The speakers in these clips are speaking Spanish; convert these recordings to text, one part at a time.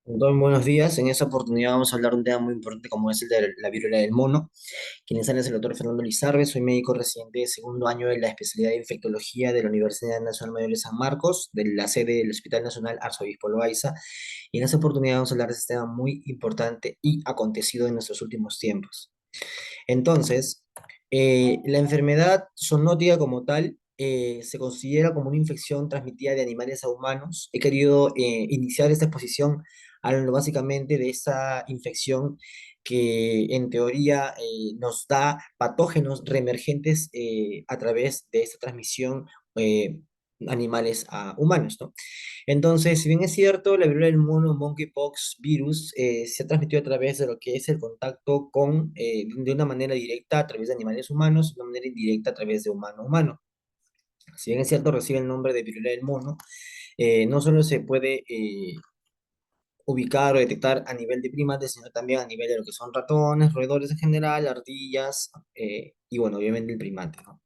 Don, buenos días. En esta oportunidad vamos a hablar de un tema muy importante como es el de la viruela del mono. Quien les habla es el doctor Fernando Lizarbe. Soy médico residente de segundo año de la especialidad de infectología de la Universidad Nacional Mayor de San Marcos, de la sede del Hospital Nacional Arzobispo Loaiza. Y en esta oportunidad vamos a hablar de este tema muy importante y acontecido en nuestros últimos tiempos. Entonces, la enfermedad zoonótica como tal se considera como una infección transmitida de animales a humanos. He querido iniciar esta exposición hablando básicamente de esta infección que en teoría nos da patógenos reemergentes a través de esta transmisión eh, animales a humanos, ¿no? Entonces, si bien es cierto, la viruela del mono, monkeypox virus, se ha transmitido a través de lo que es el contacto con, de una manera directa a través de animales humanos, de una manera indirecta a través de humano a humano. Si bien es cierto, recibe el nombre de viruela del mono, no solo se puede ubicar o detectar a nivel de primates, sino también a nivel de lo que son ratones, roedores en general, ardillas, y bueno, obviamente el primate, ¿no?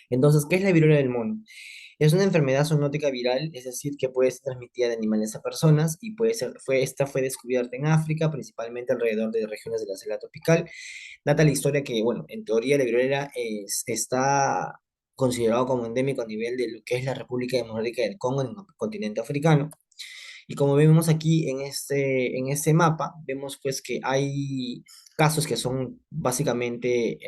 Entonces, ¿qué es la viruela del mono? Es una enfermedad zoonótica viral, es decir, que puede ser transmitida de animales a personas y esta fue descubierta en África, principalmente alrededor de regiones de la selva tropical. Data la historia que, bueno, en teoría la viruela está considerado como endémico a nivel de lo que es la República Democrática del Congo en el continente africano. Y como vemos aquí en este mapa, vemos pues que hay casos que son básicamente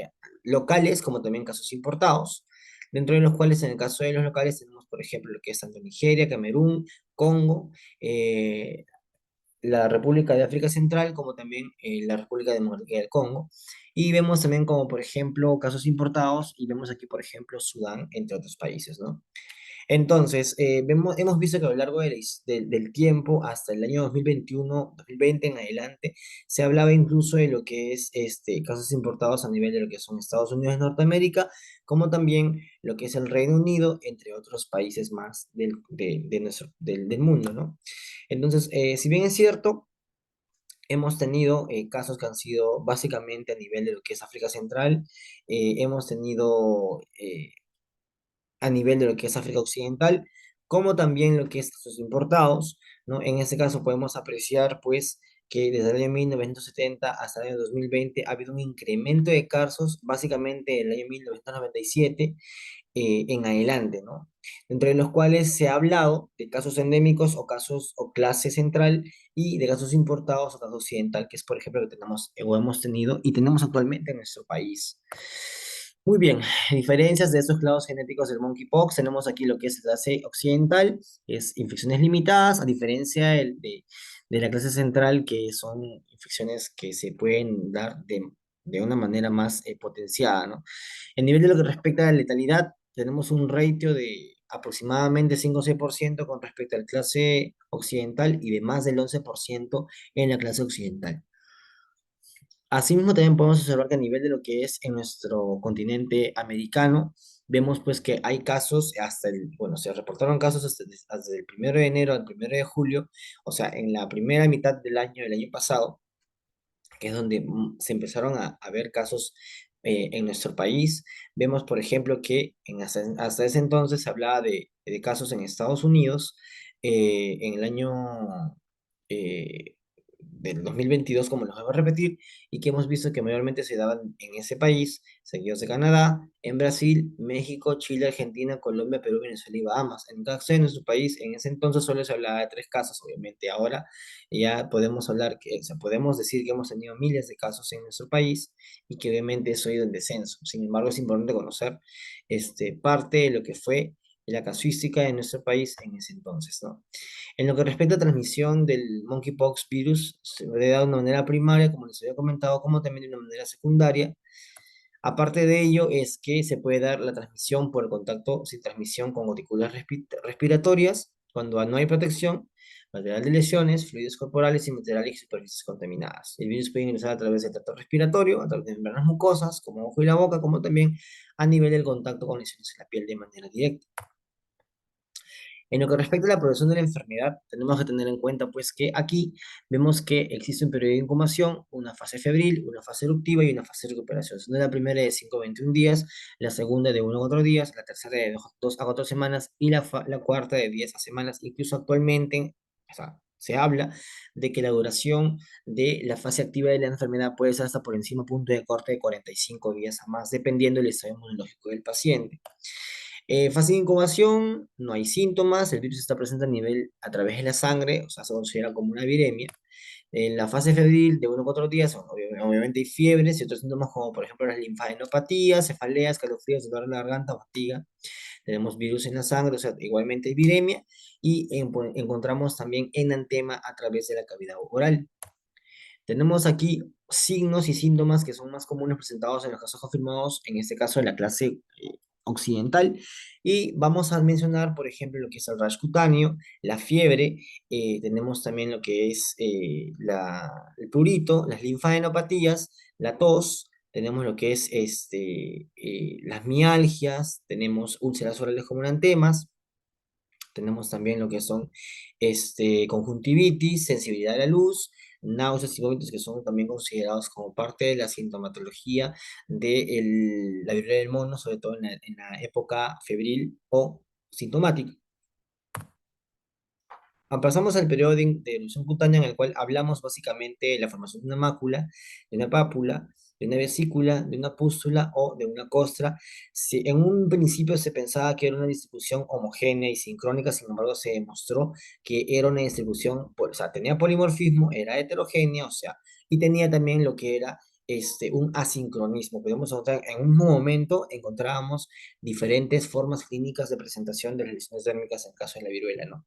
locales, como también casos importados, dentro de los cuales en el caso de los locales tenemos, por ejemplo, lo que es tanto Nigeria, Camerún, Congo, la República de África Central, como también la República Democrática del Congo. Y vemos también como, por ejemplo, casos importados, y vemos aquí, por ejemplo, Sudán, entre otros países, ¿no? Entonces, hemos visto que a lo largo del tiempo, hasta el año 2021, 2020 en adelante, se hablaba incluso de lo que es casos importados a nivel de lo que son Estados Unidos de Norteamérica, como también lo que es el Reino Unido, entre otros países más del mundo, ¿no? Entonces, si bien es cierto, hemos tenido casos que han sido básicamente a nivel de lo que es África Central, hemos tenido a nivel de lo que es África Occidental, como también lo que es casos importados, ¿no? En este caso podemos apreciar, pues, que desde el año 1970 hasta el año 2020 ha habido un incremento de casos, básicamente en el año 1997 en adelante, ¿no? Entre los cuales se ha hablado de casos endémicos o casos o clase central y de casos importados o caso occidental, que es, por ejemplo, lo que tenemos o hemos tenido y tenemos actualmente en nuestro país. Muy bien, diferencias de estos clados genéticos del monkeypox, tenemos aquí lo que es la clase occidental, es infecciones limitadas, a diferencia de la clase central, que son infecciones que se pueden dar de una manera más potenciada, ¿no? En nivel de lo que respecta a la letalidad, tenemos un ratio de aproximadamente 5 o 6% con respecto a la clase occidental y de más del 11% en la clase occidental. Asimismo, también podemos observar que a nivel de lo que es en nuestro continente americano, vemos pues que hay casos bueno, se reportaron casos hasta el 1 de enero al 1 de julio, o sea, en la primera mitad del año pasado, que es donde se empezaron a ver casos en nuestro país. Vemos, por ejemplo, que hasta ese entonces se hablaba de casos en Estados Unidos en el año eh, del 2022, como lo voy a repetir, y que hemos visto que mayormente se daban en ese país, seguidos de Canadá, en Brasil, México, Chile, Argentina, Colombia, Perú, Venezuela y Bahamas. En el caso de nuestro país, en ese entonces solo se hablaba de 3 casos, obviamente ahora ya podemos hablar o sea, podemos decir que hemos tenido miles de casos en nuestro país y que obviamente eso ha ido en descenso. Sin embargo, es importante conocer parte de lo que fue la casuística de nuestro país en ese entonces, ¿no? En lo que respecta a transmisión del monkeypox virus, se puede dar de una manera primaria, como les había comentado, como también de una manera secundaria. Aparte de ello, es que se puede dar la transmisión por el contacto sin transmisión con gotículas respiratorias, cuando no hay protección, material de lesiones, fluidos corporales y materiales y superficies contaminadas. El virus puede ingresar a través del tracto respiratorio, a través de membranas mucosas, como ojo y la boca, como también a nivel del contacto con lesiones en la piel de manera directa. En lo que respecta a la progresión de la enfermedad, tenemos que tener en cuenta pues que aquí vemos que existe un periodo de incubación, una fase febril, una fase eruptiva y una fase de recuperación. Siendo la primera de 5 a 21 días, la segunda de 1 a 4 días, la tercera de 2 a 4 semanas y la cuarta de 10 a semanas. Incluso actualmente, o sea, Se habla de que la duración de la fase activa de la enfermedad puede ser hasta por encima punto de corte de 45 días a más, dependiendo del estado inmunológico del paciente. Fase de incubación, no hay síntomas, el virus está presente a través de la sangre, o sea, se considera como una viremia. En la fase febril de 1 a 4 días, obviamente hay fiebres y otros síntomas como por ejemplo las linfadenopatías, cefaleas, calofríos, dolor en la garganta, fatiga. Tenemos virus en la sangre, o sea, igualmente hay viremia y encontramos también enantema a través de la cavidad oral. Tenemos aquí signos y síntomas que son más comunes presentados en los casos confirmados, en este caso en la clase occidental. Y vamos a mencionar, por ejemplo, lo que es el rash cutáneo, la fiebre, tenemos también lo que es el prurito, las linfadenopatías, la tos, tenemos lo que es las mialgias, tenemos úlceras orales como enantemas, tenemos también lo que son conjuntivitis, sensibilidad a la luz, náuseas y vómitos que son también considerados como parte de la sintomatología de la viruela del mono, sobre todo en la época febril o sintomática. Pasamos al periodo de erupción cutánea en el cual hablamos básicamente de la formación de una mácula, de una pápula, de una vesícula, de una pústula o de una costra. Si en un principio se pensaba que era una distribución homogénea y sincrónica, sin embargo se demostró que era una distribución, o sea, tenía polimorfismo, era heterogénea, o sea, y tenía también lo que era un asincronismo. Podemos encontrar, en un momento encontrábamos diferentes formas clínicas de presentación de las lesiones dérmicas en caso de la viruela, ¿no?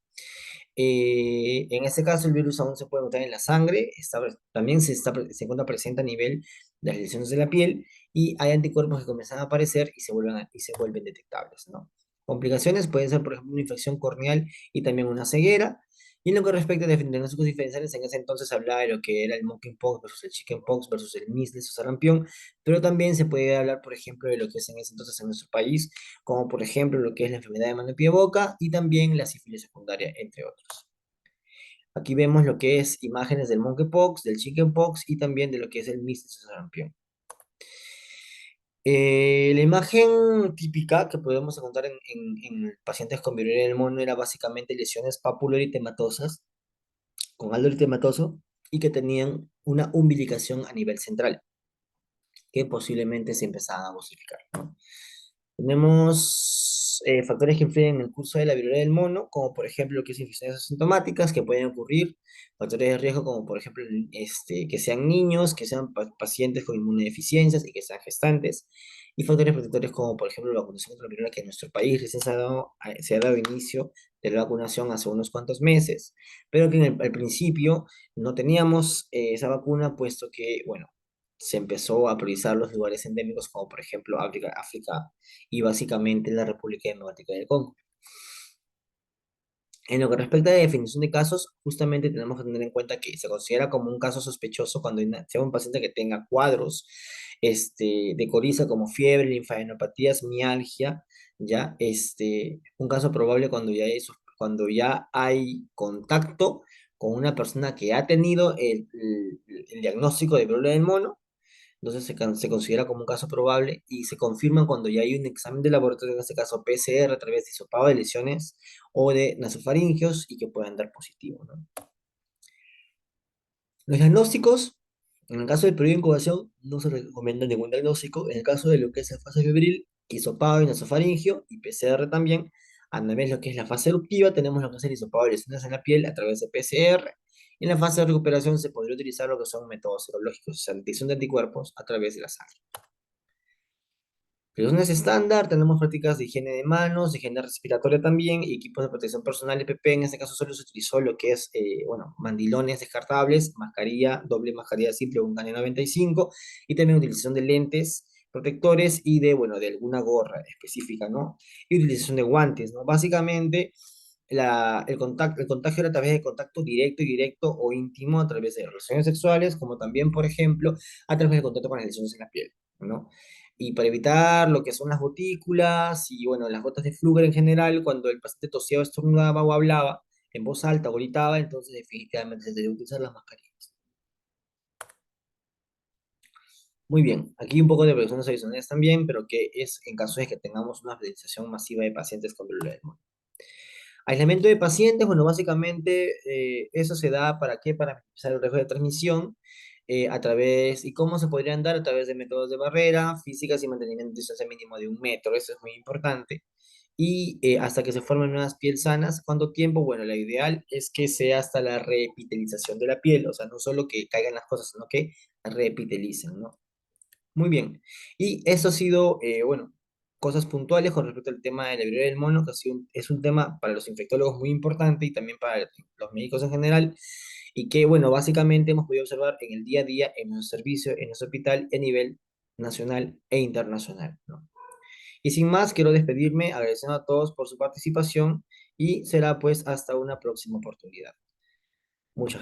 En este caso, el virus aún se puede notar en la sangre, también se encuentra presente a nivel de las lesiones de la piel y hay anticuerpos que comienzan a aparecer y se vuelven detectables, ¿no? Complicaciones pueden ser, por ejemplo, una infección corneal y también una ceguera. Y en lo que respecta a diagnósticos diferenciales, en ese entonces se hablaba de lo que era el monkeypox versus el chickenpox versus el measles o sarampión, pero también se puede hablar, por ejemplo, de lo que es en ese entonces en nuestro país, como por ejemplo lo que es la enfermedad de mano, pie, boca y también la sífilis secundaria, entre otros. Aquí vemos lo que es imágenes del monkeypox, del chickenpox y también de lo que es el measles o sarampión. La imagen típica que podemos encontrar en pacientes con viruela del mono era básicamente lesiones papuloeritematosas con algo eritematoso y que tenían una umbilicación a nivel central, que posiblemente se empezaban a osificar, ¿no? Tenemos factores que influyen en el curso de la viruela del mono, como por ejemplo lo que es infecciones asintomáticas que pueden ocurrir, factores de riesgo como por ejemplo que sean niños, que sean pacientes con inmunodeficiencias y que sean gestantes, y factores protectores como por ejemplo la vacunación contra la viruela, que en nuestro país recién se ha dado inicio de la vacunación hace unos cuantos meses, pero que al principio no teníamos esa vacuna, puesto que, bueno, se empezó a priorizar los lugares endémicos como por ejemplo África y básicamente la República Democrática del Congo. En lo que respecta a la definición de casos, justamente tenemos que tener en cuenta que se considera como un caso sospechoso cuando sea un paciente que tenga cuadros de coriza como fiebre, linfadenopatías, mialgia, ya, un caso probable cuando ya hay contacto con una persona que ha tenido el diagnóstico de viruela del mono. Entonces se considera como un caso probable y se confirma cuando ya hay un examen de laboratorio, en este caso PCR, a través de hisopado de lesiones o de nasofaringios y que puedan dar positivo, ¿no? Los diagnósticos, en el caso del periodo de incubación, no se recomienda ningún diagnóstico. En el caso de lo que es la fase febril, hisopado y nasofaringio y PCR también. A la vez lo que es la fase eruptiva, tenemos lo que es el hisopado de lesiones en la piel a través de PCR. En la fase de recuperación se podría utilizar lo que son métodos serológicos, o sea, detección de anticuerpos a través de la sangre. Precauciones estándar, tenemos prácticas de higiene de manos, de higiene respiratoria también, y equipos de protección personal EPP. En este caso solo se utilizó lo que es, bueno, mandilones descartables, mascarilla, doble mascarilla simple, un N95, y también utilización de lentes protectores y de, bueno, de alguna gorra específica, ¿no? Y utilización de guantes, ¿no? Básicamente, el contagio era a través de contacto directo o íntimo a través de relaciones sexuales, como también, por ejemplo, a través del contacto con las lesiones en la piel, ¿no? Y para evitar lo que son las gotículas y, bueno, las gotas de flúor en general, cuando el paciente tosía o estornudaba o hablaba en voz alta o gritaba, entonces definitivamente se debe utilizar las mascarillas. Muy bien, aquí un poco de precauciones adicionales también, pero que es en caso de que tengamos una hospitalización masiva de pacientes con viruela del mono. Aislamiento de pacientes, bueno, básicamente eso se da ¿para qué? Para minimizar el riesgo de transmisión y cómo se podrían dar a través de métodos de barrera físicas y mantenimiento de distancia mínimo de 1 metro, eso es muy importante. Y hasta que se formen nuevas pieles sanas, ¿cuánto tiempo? Bueno, la ideal es que sea hasta la reepitelización de la piel, o sea, no solo que caigan las cosas, sino que reepitelicen, ¿no? Muy bien. Y eso ha sido, bueno, cosas puntuales con respecto al tema de la viruela del mono, que es un tema para los infectólogos muy importante y también para los médicos en general, y que, bueno, básicamente hemos podido observar en el día a día en nuestro servicio, en nuestro hospital, a nivel nacional e internacional, ¿no? Y sin más, quiero despedirme agradeciendo a todos por su participación y será pues hasta una próxima oportunidad.